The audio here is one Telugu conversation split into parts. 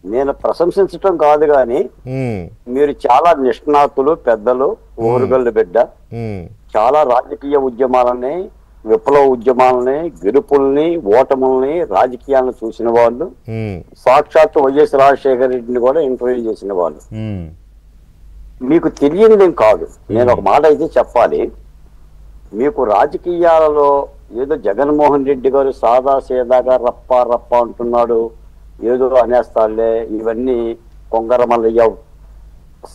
నేను ప్రశంసించటం కాదు గాని మీరు చాలా నిష్ణాతులు, పెద్దలు, ఓరుగల్లు బిడ్డ. చాలా రాజకీయ ఉద్యమాలని, విప్లవ ఉద్యమాలని, గెలుపుల్ని, ఓటముల్ని, రాజకీయాలను చూసిన వాళ్ళు, సాక్షాత్తు వైఎస్ రాజశేఖర రెడ్డిని కూడా ఇంటర్వ్యూ చేసిన వాళ్ళు. మీకు తెలియనిదేం కాదు. నేను ఒక మాట అయితే చెప్పాలి. మీకు రాజకీయాలలో ఏదో జగన్మోహన్ రెడ్డి గారు సాదా సీదాగా రప్ప రప్ప అంటున్నాడు, ఏదో అనేస్తాడులే, ఇవన్నీ కొంగరమల్లయ్య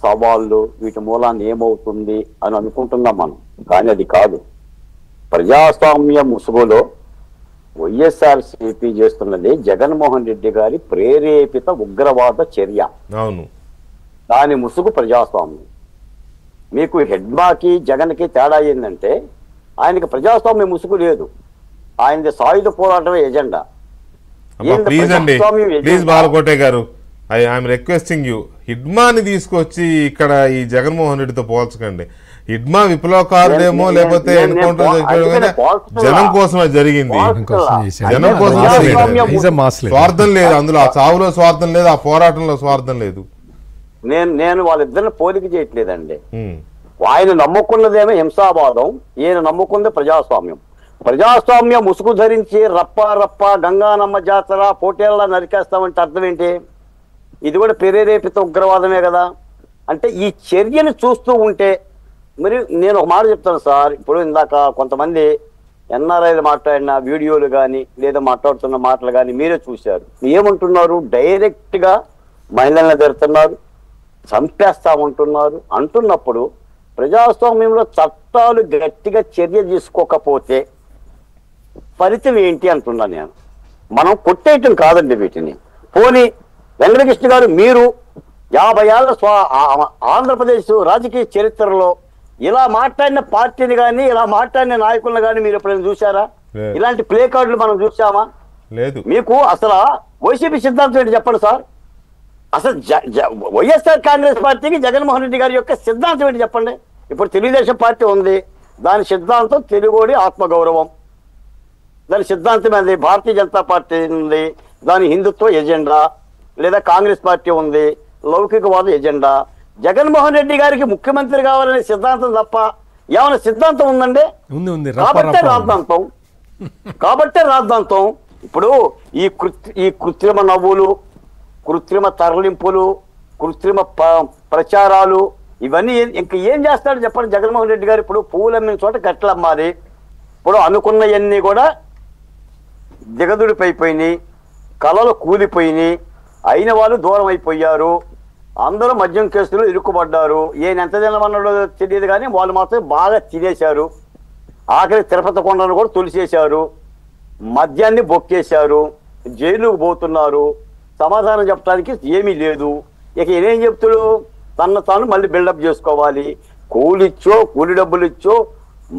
సవాళ్ళు, వీటి మూలాన్ని ఏమవుతుంది అని అనుకుంటున్నాం మనం. కానీ అది కాదు. ప్రజాస్వామ్య ముసుగులో వైఎస్ఆర్సీపీ చేస్తున్నది జగన్మోహన్ రెడ్డి గారి ప్రేరేపిత ఉగ్రవాద చర్య. అవును, దాని ముసుగు ప్రజాస్వామ్యం. మీకు హెడ్మాకి జగన్కి తేడా ఏంటంటే ఆయనకి ప్రజాస్వామ్య ముసుగు లేదు. ఆయనది సాయుధ పోరాటమే ఎజెండా. ప్లీజ్ అండి, ప్లీజ్ బాలకోటే గారు, ఐఎమ్ రిక్వెస్టింగ్ యూ, హిడ్మాని తీసుకొచ్చి ఇక్కడ ఈ జగన్మోహన్ రెడ్డితో పోల్చకండి. హిడ్మా విప్లవకారుడేమో, లేకపోతే ఎన్కౌంటర్ జనం కోసమే జరిగింది, జనం కోసం. స్వార్థం లేదు అందులో, ఆ చావులో స్వార్థం లేదు, ఆ పోరాటంలో స్వార్థం లేదు. నేను వాళ్ళిద్దరిని పోలిక చేయట్లేదండి. ఆయన నమ్ముకున్నదేమో హింసావాదం, ఈయన నమ్ముకుంది ప్రజాస్వామ్యం. ప్రజాస్వామ్య ముసుగు ధరించి రప్ప రప్ప గంగానమ్మ జాతర పోటీల్లో నరికేస్తామంటే అర్థం ఏంటి? ఇది కూడా ప్రేరేపిత ఉగ్రవాదమే కదా. అంటే ఈ చర్యను చూస్తూ ఉంటే మరి నేను ఒక మాట చెప్తాను సార్. ఇప్పుడు ఇందాక కొంతమంది ఎన్ఆర్ఐలు మాట్లాడిన వీడియోలు కానీ లేదా మాట్లాడుతున్న మాటలు కానీ మీరే చూశారు. ఏమంటున్నారు? డైరెక్ట్గా మహిళలను తిడుతున్నారు, చంపేస్తా ఉంటున్నారు. అంటున్నప్పుడు ప్రజాస్వామ్యంలో చట్టాలు గట్టిగా చర్య తీసుకోకపోతే ఫలితం ఏంటి అంటున్నా నేను. మనం కొట్టేయటం కాదండి వీటిని. పోనీ వెంకటకృష్ణ గారు, మీరు 50 ఏళ్ల ఆంధ్రప్రదేశ్ రాజకీయ చరిత్రలో ఇలా మాట్లాడిన పార్టీని కానీ ఇలా మాట్లాడిన నాయకులను కానీ మీరు ఎప్పుడైనా చూసారా? ఇలాంటి ప్లే కార్డులు మనం చూసామా? లేదు. మీకు అసలు వైసీపీ సిద్ధాంతం ఏంటి చెప్పండి సార్. అసలు వైఎస్ఆర్ కాంగ్రెస్ పార్టీకి జగన్మోహన్ రెడ్డి గారి యొక్క సిద్ధాంతం ఏంటి చెప్పండి. ఇప్పుడు తెలుగుదేశం పార్టీ ఉంది, దాని సిద్ధాంతం తెలుగోడి ఆత్మగౌరవం. దాని సిద్ధాంతం ఏంది? భారతీయ జనతా పార్టీ ఉంది, దాని హిందుత్వ ఎజెండా. లేదా కాంగ్రెస్ పార్టీ ఉంది, లౌకికవాద ఎజెండా. జగన్మోహన్ రెడ్డి గారికి ముఖ్యమంత్రి కావాలనే సిద్ధాంతం తప్ప ఏమైనా సిద్ధాంతం ఉందండి? కాబట్టే రాద్ధాంతం. ఇప్పుడు ఈ కృత్రిమ నవ్వులు, కృత్రిమ తరలింపులు, కృత్రిమ ప్రచారాలు, ఇవన్నీ ఇంకా ఏం చేస్తాడు చెప్పండి జగన్మోహన్ రెడ్డి గారు. ఇప్పుడు పువ్వులు అమ్మిన చోట కట్టెలు అమ్మాలి. ఇప్పుడు అనుకున్నవన్నీ కూడా దిగదుడిపైపోయినాయి, కళలు కూలిపోయినాయి, అయిన వాళ్ళు దూరం అయిపోయారు, అందరూ మద్యం కేసులో ఇరుక్కుపడ్డారు. ఈయన ఎంత తినమన్నాడో తెలియదు కానీ వాళ్ళు మాత్రం బాగా తినేశారు. ఆఖరి తిరుపతి కొండను కూడా తొలిసేశారు, మద్యాన్ని బొక్కేశారు, జైలుకు పోతున్నారు. సమాధానం చెప్పడానికి ఏమీ లేదు. ఇక ఏం చెప్తాడు? తను తాను మళ్ళీ బిల్డప్ చేసుకోవాలి. కూలిచ్చో, కూలి డబ్బులు ఇచ్చో,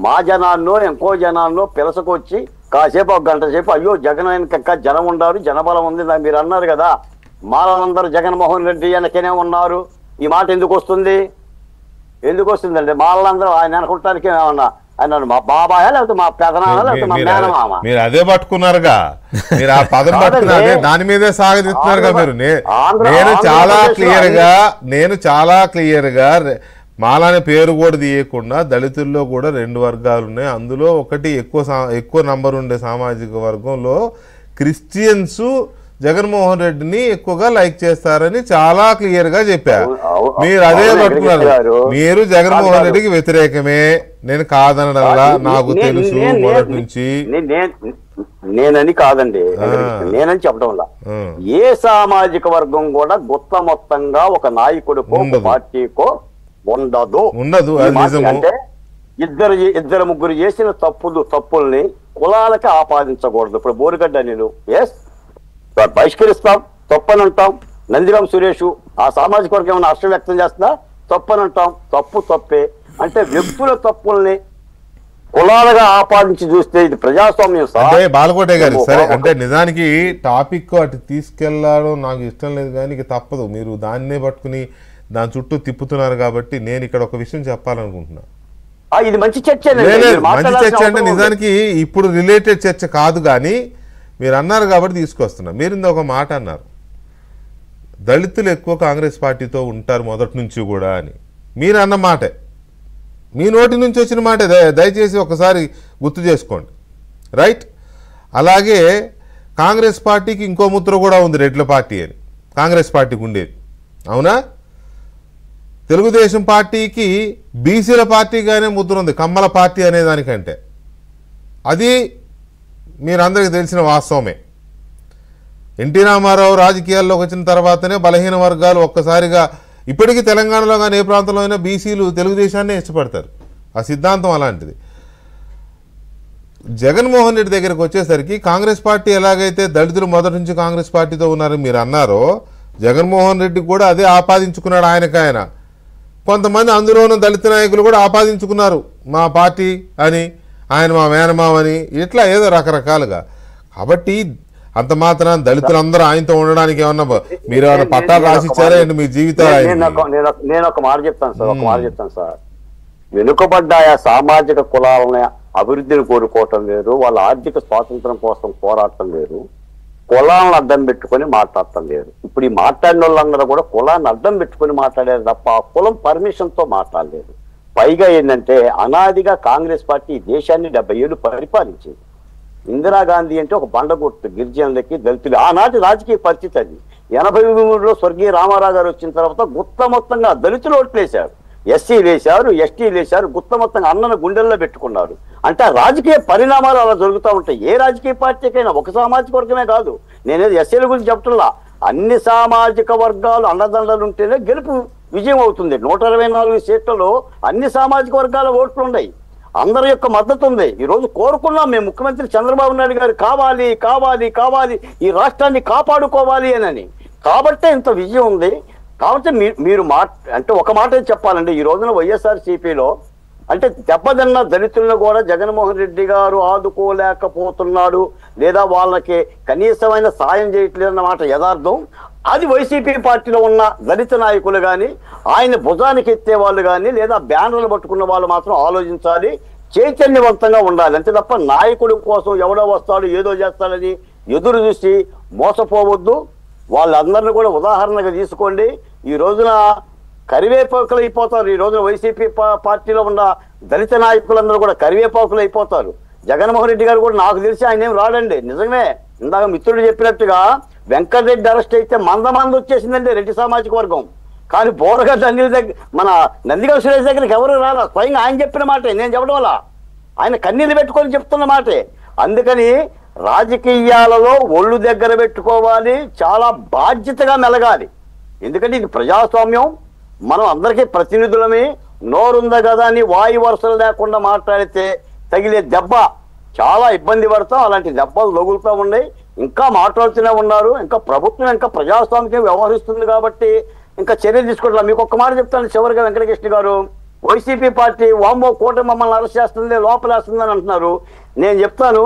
మా జనాన్నో ఇంకో జనాన్నో పిలసకొచ్చి కాసేపు ఒక గంట సేపు అయ్యో జగన్ వెనక జనం ఉండారు, జనబలం ఉంది మీరు అన్నారు కదా. మాలందరూ జగన్మోహన్ రెడ్డి వెనకనే ఉన్నారు. ఈ మాట ఎందుకు వస్తుంది? ఎందుకు వస్తుందండి? మాలందరూ ఆయన అనుకుంటానికి ఏమన్నా ఆయన మా బాబాయా లేకపోతే మా పెదనాన్న లేకపోతే మా మేనమామ? మీరు అదే పట్టుకున్నారుగా, మీరు ఆ పదం పట్టుకున్నారు, దాని మీదే సాగదీస్తున్నారుగా మీరు. నేను చాలా క్లియర్గా మాలానే పేరు కూడా తీయకుండా దళితుల్లో కూడా 2 వర్గాలు ఉన్నాయి. అందులో ఒకటి ఎక్కువ నంబర్ ఉండే సామాజిక వర్గంలో క్రిస్టియన్స్ జగన్మోహన్ రెడ్డిని ఎక్కువగా లైక్ చేస్తారని చాలా క్లియర్ గా చెప్పారు. మీరు అదే పట్టుకున్నారు. మీరు జగన్మోహన్ రెడ్డికి వ్యతిరేకమే, నేను కాదనడల్లా నాకు తెలుసు మొదటి నుంచి. నేనని కాదండి, నేనని చెప్పడంలా ఏ సామాజిక వర్గం కూడా గుత్త మొత్తంగా ఒక నాయకుడికో పార్టీకో ఉండదు. అంటే ఇద్దరు ముగ్గురు చేసిన తప్పుల్ని కులాలకి ఆపాదించకూడదు. ఇప్పుడు బోరుగడ్డ నేను బహిష్కరిస్తాం, తప్పనంటాం. నందిరాం సురేష్ ఆ సామాజిక వర్గం ఏమైనా హర్షం వ్యక్తం చేస్తుందా? తప్పనంటాం. తప్పే. అంటే వ్యక్తుల తప్పుల్ని కులాలుగా ఆపాదించి చూస్తే ఇది ప్రజాస్వామ్యం. అంటే బాలకోటే గారు సరే, అంటే నిజానికి టాపిక్ అటు తీసుకెళ్లడం నాకు ఇష్టం లేదు, కానీ ఇక తప్పదు. మీరు దాన్నే పట్టుకుని దాని చుట్టూ తిప్పుతున్నారు కాబట్టి నేను ఇక్కడ ఒక విషయం చెప్పాలనుకుంటున్నా. ఇది మంచి చర్చ. మంచి చర్చ అంటే నిజానికి ఇప్పుడు రిలేటెడ్ చర్చ కాదు, కానీ మీరు అన్నారు కాబట్టి తీసుకొస్తున్నా. మీరు ఇంత ఒక మాట అన్నారు, దళితులు ఎక్కువ కాంగ్రెస్ పార్టీతో ఉంటారు మొదటి నుంచి కూడా అని మీరు అన్న మాటే, మీ నోటి నుంచి వచ్చిన మాటే, దయచేసి ఒకసారి గుర్తు చేసుకోండి, రైట్? అలాగే కాంగ్రెస్ పార్టీకి ఇంకో ముద్ర కూడా ఉంది, రెడ్ల పార్టీ అని కాంగ్రెస్ పార్టీకి ఉండేది, అవునా? తెలుగుదేశం పార్టీకి బీసీల పార్టీగానే ముద్ర ఉంది, కమ్మల పార్టీ అనే దానికంటే. అది మీరందరికీ తెలిసిన వాస్తవమే. ఎన్టీ రామారావు రాజకీయాల్లోకి వచ్చిన తర్వాతనే బలహీన వర్గాలు ఒక్కసారిగా, ఇప్పటికీ తెలంగాణలో కానీ ఏ ప్రాంతంలో అయినా బీసీలు తెలుగుదేశాన్నే ఇష్టపడతారు, ఆ సిద్ధాంతం అలాంటిది. జగన్మోహన్ రెడ్డి దగ్గరకు వచ్చేసరికి కాంగ్రెస్ పార్టీ ఎలాగైతే దళితులు మొదటి నుంచి కాంగ్రెస్ పార్టీతో ఉన్నారని మీరు అన్నారో, జగన్మోహన్ రెడ్డి కూడా అదే ఆపాదించుకున్నాడు. ఆయన కొంతమంది అందులోనూ దళిత నాయకులు కూడా ఆపాదించుకున్నారు, మా పార్టీ అని, ఆయన మా మేనమావని, ఇట్లా ఏదో రకరకాలుగా. కాబట్టి అంత మాత్రం దళితులందరూ ఆయనతో ఉండడానికి ఏమన్నా మీరు ఏమైనా పట్టాలు రాసిచ్చారా అండి మీ జీవితాలు? నేను ఒక మాట చెప్తాను సార్, వెనుకబడ్డ సామాజిక కులాలని అభివృద్ధిని కోరుకోవటం వేరు, వాళ్ళ ఆర్థిక స్వాతంత్రం కోసం పోరాటం వేరు, కులాలను అడ్డం పెట్టుకొని మాట్లాడటం వేరు. ఇప్పుడు ఈ మాట్లాడిన వాళ్ళందరూ కూడా కులాన్ని అడ్డం పెట్టుకొని మాట్లాడారు తప్ప ఆ కులం పర్మిషన్ తో మాట్లాడలేదు. పైగా ఏంటంటే అనాదిగా కాంగ్రెస్ పార్టీ దేశాన్ని 70 ఏళ్ళు పరిపాలించింది. ఇందిరాగాంధీ అంటే ఒక బండగొట్టు గిరిజనులకి దళితులు, ఆనాటి రాజకీయ పరిస్థితి అది. 83లో స్వర్గీయ రామారావు గారు వచ్చిన తర్వాత గుత్త మొత్తంగా దళితులు ఓట్లేశారు, ఎస్సీలు వేశారు, ఎస్టీలు వేశారు, గుత్త మొత్తంగా అన్నను గుండెల్లో పెట్టుకున్నారు. అంటే రాజకీయ పరిణామాలు అలా జరుగుతూ ఉంటాయి. ఏ రాజకీయ పార్టీకైనా ఒక సామాజిక వర్గమే కాదు, నేనేది ఎస్సీల గురించి చెప్తున్నా, అన్ని సామాజిక వర్గాలు అండదండలు ఉంటేనే గెలుపు విజయం అవుతుంది. 124 సీట్లలో అన్ని సామాజిక వర్గాల ఓట్లు ఉన్నాయి, అందరి యొక్క మద్దతు ఉంది. ఈ రోజు కోరుకున్నాం మేము, ముఖ్యమంత్రి చంద్రబాబు నాయుడు గారు కావాలి కావాలి కావాలి ఈ రాష్ట్రాన్ని కాపాడుకోవాలి అని. కాబట్టే ఇంత విజయం ఉంది. కాబట్టి మీరు అంటే ఒక మాట చెప్పాలండి, ఈ రోజున వైఎస్ఆర్సీపీలో అంటే దెబ్బతిన్న దళితులను కూడా జగన్మోహన్ రెడ్డి గారు ఆదుకోలేకపోతున్నాడు, లేదా వాళ్ళకి కనీసమైన సాయం చేయట్లేదన్న మాట యథార్థం. అది వైసీపీ పార్టీలో ఉన్న దళిత నాయకులు కానీ, ఆయన భుజానికి ఎత్తే వాళ్ళు కానీ, లేదా బ్యానర్లు పట్టుకున్న వాళ్ళు మాత్రం ఆలోచించాలి, చైతన్యవంతంగా ఉండాలి. అంతే తప్ప నాయకుడి కోసం ఎవడో వస్తాడు ఏదో చేస్తాడని ఎదురు చూసి మోసపోవద్దు. వాళ్ళందరినీ కూడా ఉదాహరణగా తీసుకోండి. ఈ రోజున కరివేపాకులు అయిపోతారు. ఈ రోజున వైసీపీ పార్టీలో ఉన్న దళిత నాయకులందరూ కూడా కరివేపాకులు అయిపోతారు. జగన్మోహన్ రెడ్డి గారు కూడా నాకు తెలిసి ఆయన ఏం రాడండి. నిజమే, ఇందాక మిత్రుడు చెప్పినట్టుగా వెంకటరెడ్డి అరెస్ట్ అయితే మంద వచ్చేసిందండి రెడ్డి సామాజిక వర్గం. కానీ బోరగడ్డ అనిల్ దగ్గర, మన నందిగం సురేష్ దగ్గరికి ఎవరు రాలా. స్వయంగా ఆయన చెప్పిన మాటే, నేను చెప్పడం వల్ల ఆయన కన్నీళ్ళు పెట్టుకొని చెప్తున్న మాటే. అందుకని రాజకీయాలలో ఒళ్ళు దగ్గర పెట్టుకోవాలి, చాలా బాధ్యతగా మెలగాలి. ఎందుకంటే ఇది ప్రజాస్వామ్యం, మనం అందరికీ ప్రతినిధులమే. నోరుందా కదా అని వాయు వరుసలు లేకుండా మాట్లాడితే తగిలే దెబ్బ చాలా ఇబ్బంది పడతాం. అలాంటి దెబ్బలు తగులుతూ ఉన్నాయి. ఇంకా మాట్లాడుతూనే ఉన్నారు. ఇంకా ప్రభుత్వం ఇంకా ప్రజాస్వామ్యం వ్యవహరిస్తుంది కాబట్టి ఇంకా చర్యలు తీసుకుంటాం. మీకు ఒక్క మాట చెప్తాను చివరిగా, వెంకటకృష్ణ గారు, వైసీపీ పార్టీ వామ్మో కూటమి మమ్మల్ని అరెస్ట్ చేస్తుంది, లోపలేస్తుంది అని అంటున్నారు. నేను చెప్తాను,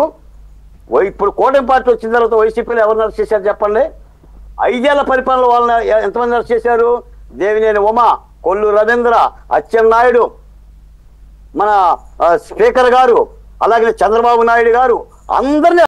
ఇప్పుడు కూటమి పార్టీ వచ్చిన తర్వాత వైసీపీలో ఎవరిని అరెస్ట్ చేశారు చెప్పండి? 5 ఏళ్ల పరిపాలన వాళ్ళని ఎంతమంది అరెస్ట్ చేశారు? దేవినేని ఉమ, కొల్లు రవీంద్ర, అచ్చెన్నాయుడు, మన స్పీకర్ గారు, అలాగే చంద్రబాబు నాయుడు గారు, అందరినీ